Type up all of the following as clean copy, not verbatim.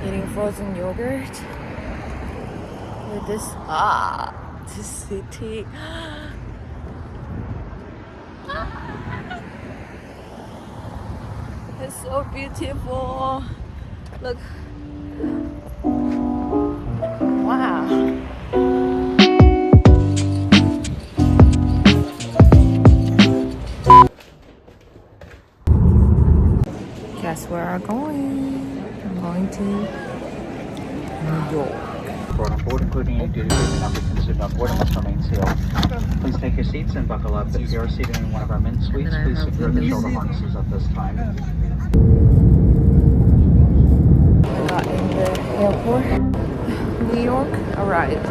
Eating frozen yogurt with this this city. It's so beautiful. Look. Wow. Guess where I'm going? I'm going to New York. Brought on board, including any duty-free numbers considered on board, and must remain sealed. Please take your seats and buckle up. If you are seated in one of our men's suites, please secure the shoulder harnesses at this time. I got in the airport. New York arrived.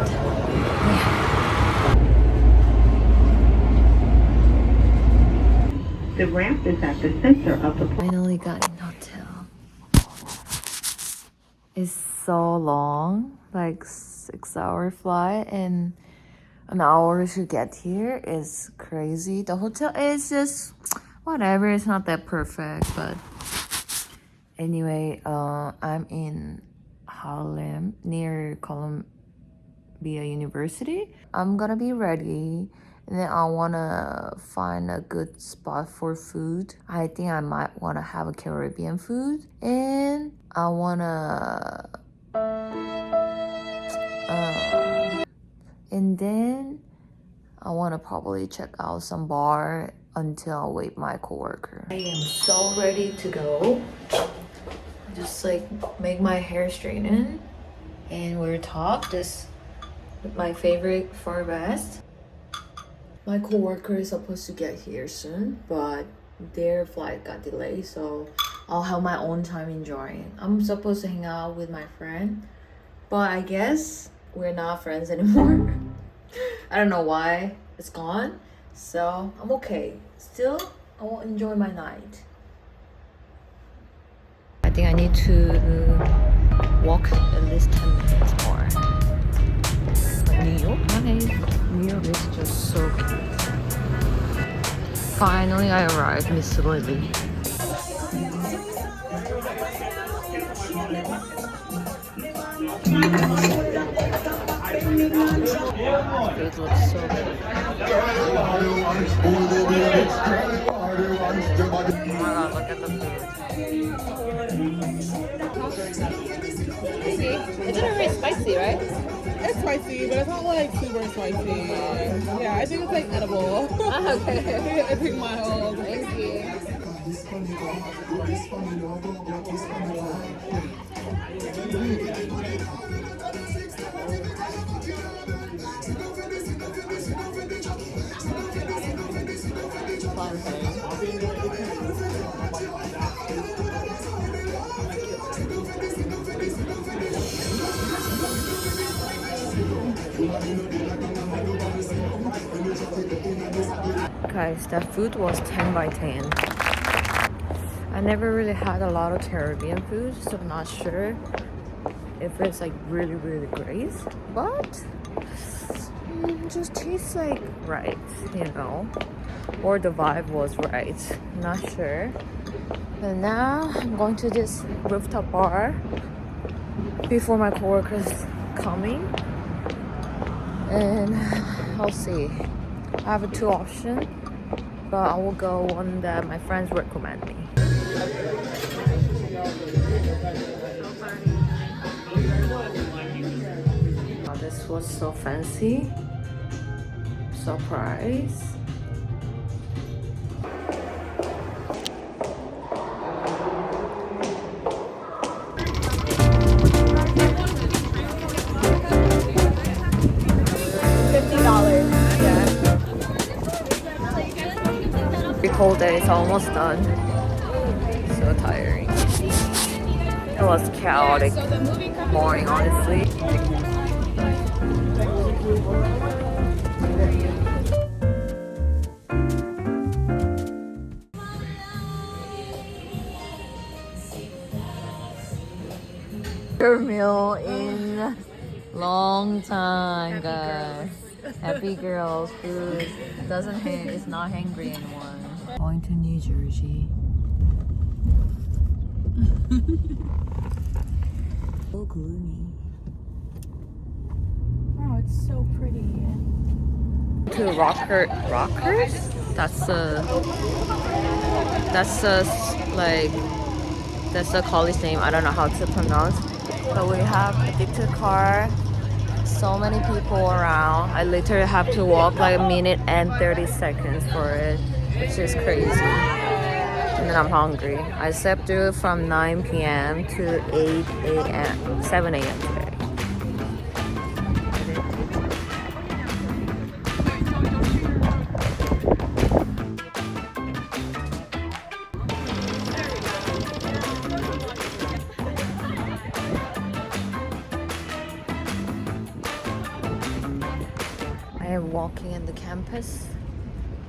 The ramp is at the center of the Finally got in hotel. It's so long, like 6-hour flight, and an hour to get here is crazy. The hotel is just whatever. It's not that perfect, but anyway, I'm in Harlem near Columbia University. I'm gonna be ready. And then I wanna find a good spot for food. I think I might wanna have a Caribbean food. And I wanna... and then I wanna probably check out some bar until I wait my coworker. I am so ready to go. Just like make my hair straighten and wear top. This is my favorite fur vest. My coworker is supposed to get here soon, but their flight got delayed, so I'll have my own time enjoying. I'm supposed to hang out with my friend, but I guess we're not friends anymore. I don't know why it's gone, so I'm okay. Still, I will enjoy my night. I think I need to walk at least 10 minutes more. New York, nice. New York is just so cute. Finally, I arrived, Miss Lily. It looks so good. Oh my god, look at the food. It's not very spicy, right? It's spicy, but it's not like super spicy. Yeah, I think it's like edible. Okay. I think mild. Thank you. Guys, that food was 10 by 10. I never really had a lot of Caribbean food, so I'm not sure if it's like really great, but it just tastes like right, you know, or the vibe was right. Not sure. And now I'm going to this rooftop bar before my coworker's coming, and I'll see. I have two options, but I will go one that my friends recommend me. Oh, this was so fancy. Surprise. Whole day is almost done. So tiring. It was chaotic morning, honestly. Your meal in long time, guys. Happy girls, food is not hangry anymore. Going to New Jersey. gloomy. Oh, it's so pretty. To Rockers? That's the college name. I don't know how to pronounce. But we have Edikted car. So many people around. I literally have to walk like a minute and 30 seconds for it, which is crazy. And then I'm hungry. I slept through from 9 p.m. to 7 a.m. today. I am walking in the campus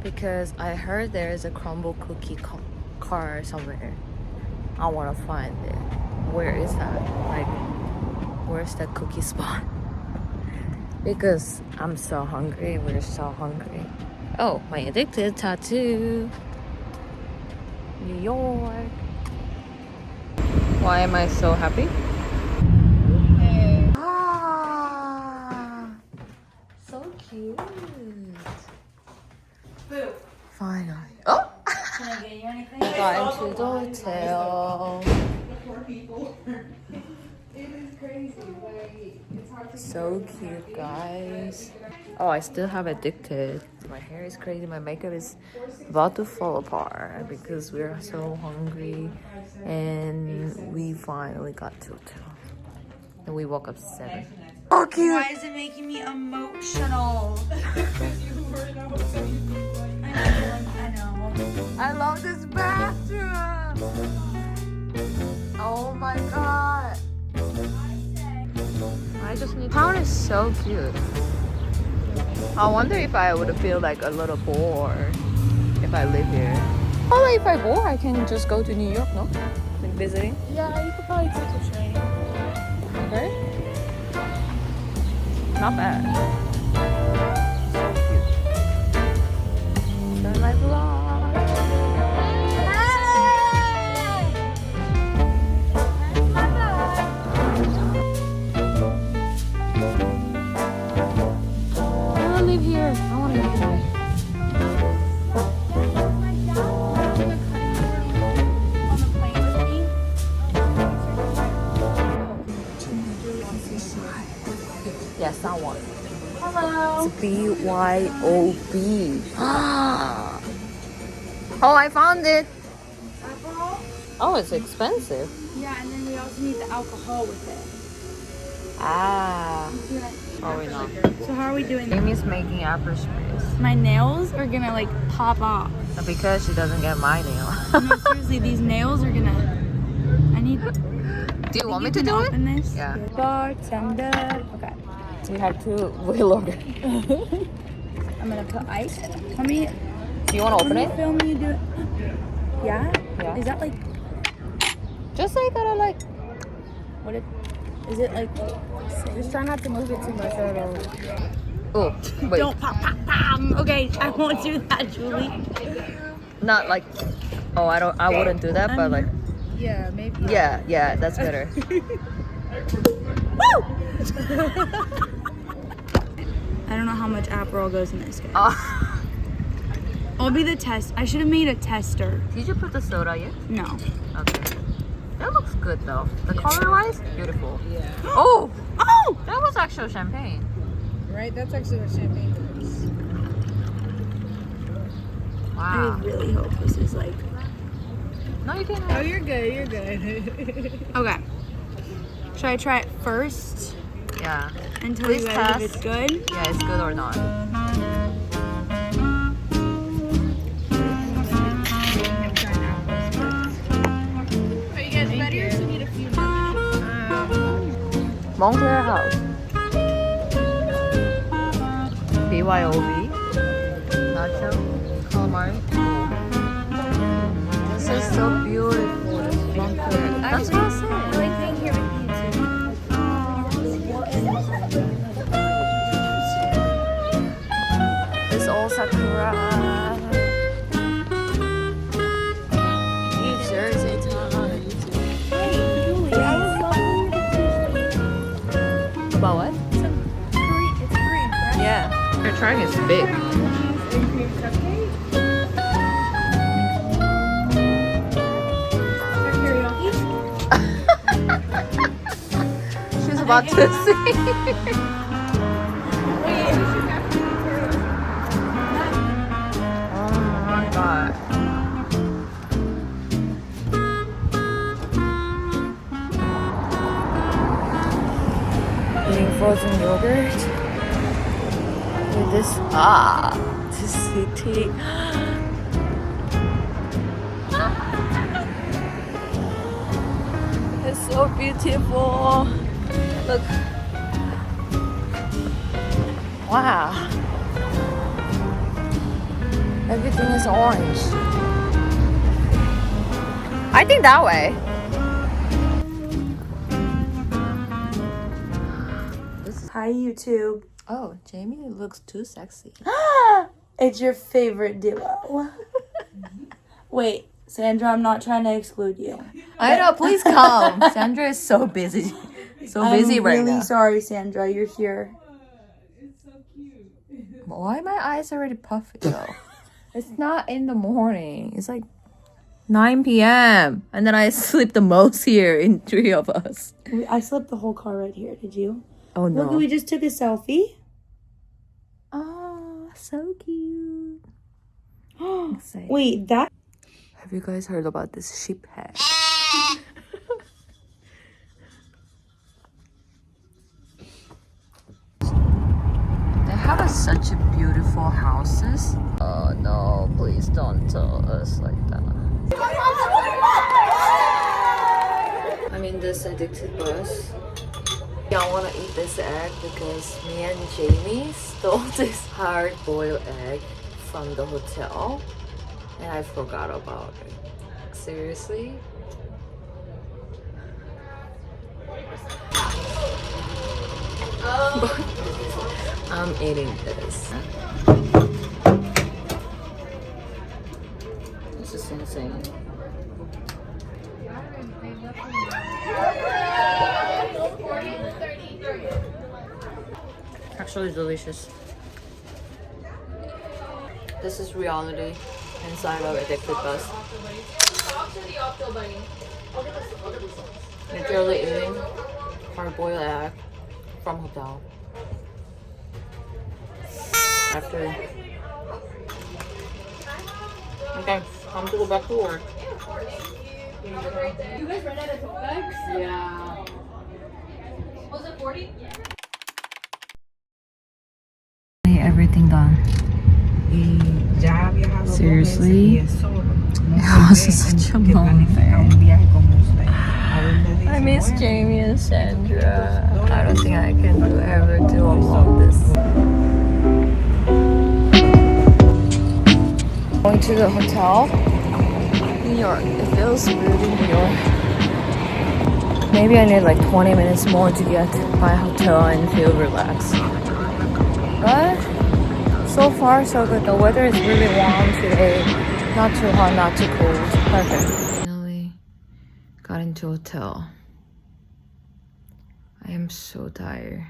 because I heard there is a crumble cookie car somewhere. I want to find it. Where is that? Like, where's that cookie spot? Because I'm so hungry. We're so hungry. Oh, my Edikted tattoo. New York. Why am I so happy? Ah, so cute. Finally. Oh! Can I get you anything? Got into the hotel. So cute, guys. Oh, I still have Edikted. My hair is crazy. My makeup is about to fall apart because we're so hungry. And we finally got to hotel. And we woke up 7. Oh, cute. Why is it making me emotional? I know. I love this bathroom. Oh my god. I just need. Town is so cute. I wonder if I would feel like a little bored if I live here. Or if I bored, I can just go to New York, no? Like visiting. Yeah, you could probably take a train. Okay. Not bad. So cute. Start my vlog. Live here. I want to live here. Yes, I want. Hello. It's BYOB. Oh, I found it. Alcohol? Oh, it's expensive. Yeah, and then we also need the alcohol with it. Ah. Probably not. So how are we doing? Amy's making after sprays. My nails are gonna like pop off. Because she doesn't get my nail. No, seriously, these nails are gonna. I need. Do you want me to You can do it? open this? Yeah. Bartender. Okay. We have to wheel order. I'm gonna put ice. Let me. Do you want to open Let me it? film you do it. Yeah. Yeah. Is that like? Just like gotta like. What it? Is it like? Just try not to move it too much, or it'll. Oh, wait. Don't pop, pop, pop. Okay, I won't do that, Julie. Not like. Oh, I wouldn't do that, but like. Yeah, maybe. Yeah, that's better. Woo! I don't know how much Aperol goes in this, guys. I'll be the test. I should have made a tester. Did you put the soda yet? No. Okay. That looks good though. The color-wise, beautiful. Yeah. Oh! Oh! That was actual champagne. Right? That's actually what champagne is. Wow. I really hope this is like. No, you can Oh, have. you're good. You're good. Okay. Should I try it first Yeah. and tell Please you guys test. if it's good? Yeah, it's good or not. Montclair House. BYOB. Nacho. Calamari. This is so beautiful. This Montclair. That's what I said. It's all sakura. New Jersey time. crack is big. She's about to sing. Oh my god. Eating frozen yogurt with this city. It's so beautiful. Look. Wow. Everything is orange. I think that way. Hi, YouTube. Oh, Jamie looks too sexy. It's your favorite duo. Wait, Sandra, I'm not trying to exclude you. I know, please come. Sandra is so busy. So busy right now. I'm really sorry, Sandra. You're here. Why my eyes already puffy though? It's not in the morning. It's like 9 p.m. And then I sleep the most here in three of us. I slept the whole car right here. Did you? Oh no. Look, we just took a selfie. Oh, so cute. Wait, that... Have you guys heard about this sheep head? They have such beautiful houses. Oh no, please don't tell us like that. I'm in this addicted bus. I want to eat this egg because me and Jamie stole this hard-boiled egg from the hotel and I forgot about it. Seriously? I'm eating this. This is insane. Actually delicious. This is reality inside of Edikted bus. Literally eating hard-boiled egg from hotel. After. Okay, time to go back to work. You guys ran out of tote bags? Yeah. Was it 40? Everything done. Seriously? It was such a long day. I miss Jamie and Sandra. I don't think I can ever do all of this. Going to the hotel. New York. It feels really New York. Maybe I need like 20 minutes more to get my hotel and feel relaxed. But so far so good. The weather is really warm today. Not too hot, not too cold. Perfect. Finally got into a hotel. I am so tired.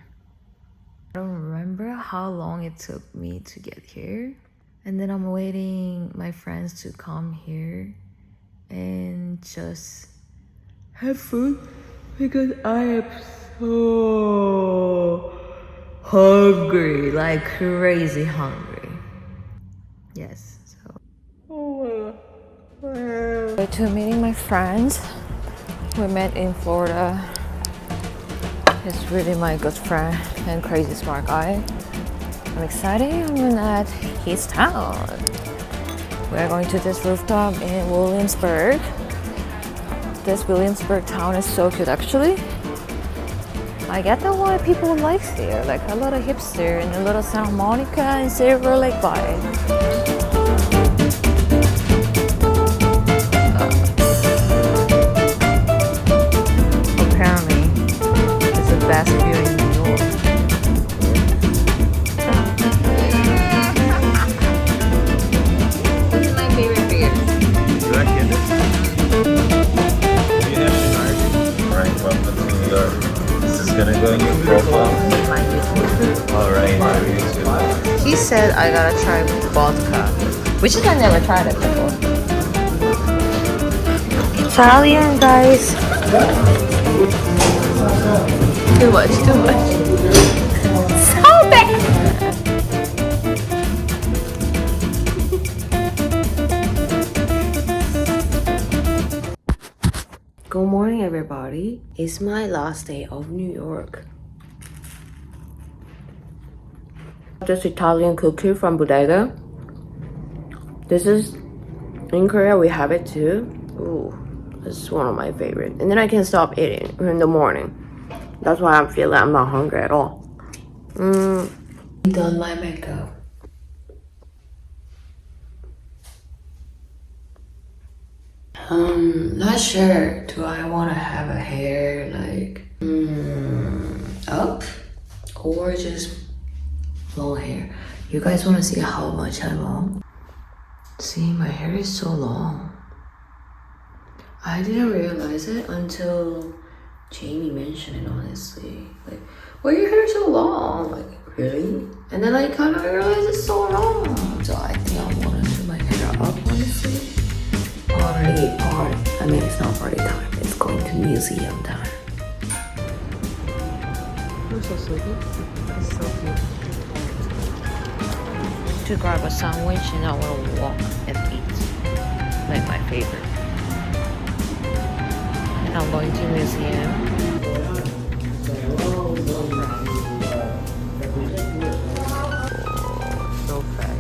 I don't remember how long it took me to get here. And then I'm waiting my friends to come here and just have food because I am so hungry, like crazy hungry. Yes, so. To meeting my friends. We met in Florida. He's really my good friend and crazy smart guy. I'm excited. I'm at his town. We're going to this rooftop in Williamsburg. This Williamsburg town is so cute actually. I get that why people like here, like a lot of hipster and a lot of Santa Monica and Silver Lake vibe. Apparently, it's the best view in New York. This is my favorite beer. You like it? Do you have an Right, welcome to New York. This is gonna go in your profile. Alright, She's said I gotta try vodka, which is I never tried it before. Italian, guys. Too much, too much. So bad. Good morning, everybody. It's my last day of New York. This Italian cookie from Bodega. This is in Korea. We have it too. Ooh, this is one of my favorite. And then I can stop eating in the morning. That's why I'm feeling I'm not hungry at all. Done my makeup. Not sure. Do I want to have a hair like up or just long hair? You guys want to see how much I long? See, my hair is so long. I didn't realize it until Jamie mentioned it, honestly. Like, why your hair so long? Like, really? And then I kind of realized it's so long. So I think I want to do my hair up, honestly. I mean, it's not party time. It's going to museum time. You're so sleepy. It's so cute. To grab a sandwich and I want to walk and eat. Like my favorite. And I'm going to museum. So pretty.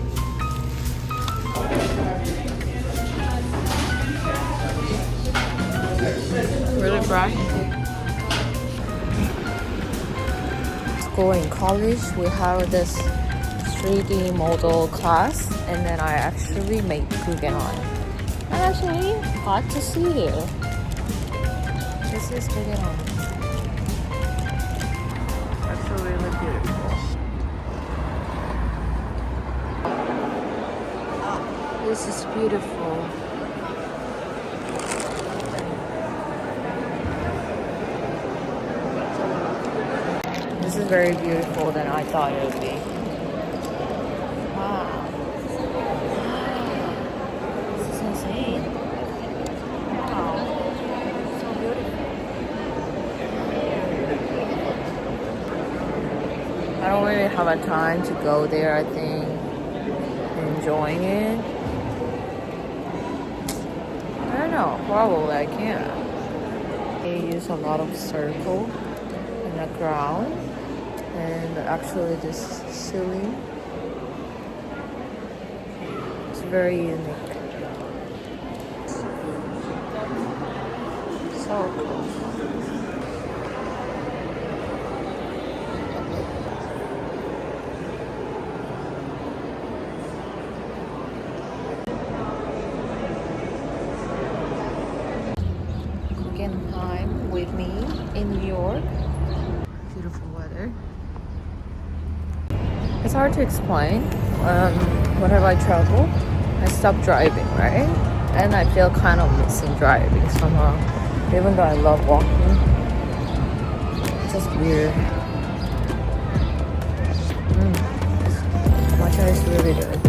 Really bright. School in college, we have this 3D model class, and then I actually made Guggenheim. I actually got to see it. This is Guggenheim. Actually really beautiful. This is beautiful. This is very beautiful than I thought it would be. Wow. This is insane. Wow. So beautiful. I don't really have a time to go there, I think. Enjoying it. I don't know. Probably I can. They use a lot of circle in the ground. And actually this ceiling is very unique. So cool. Guggenheim with me in New York. Beautiful weather. It's hard to explain. Whenever I travel, I stop driving, right? And I feel kind of missing driving somehow. Even though I love walking. It's just weird. Matcha is really good.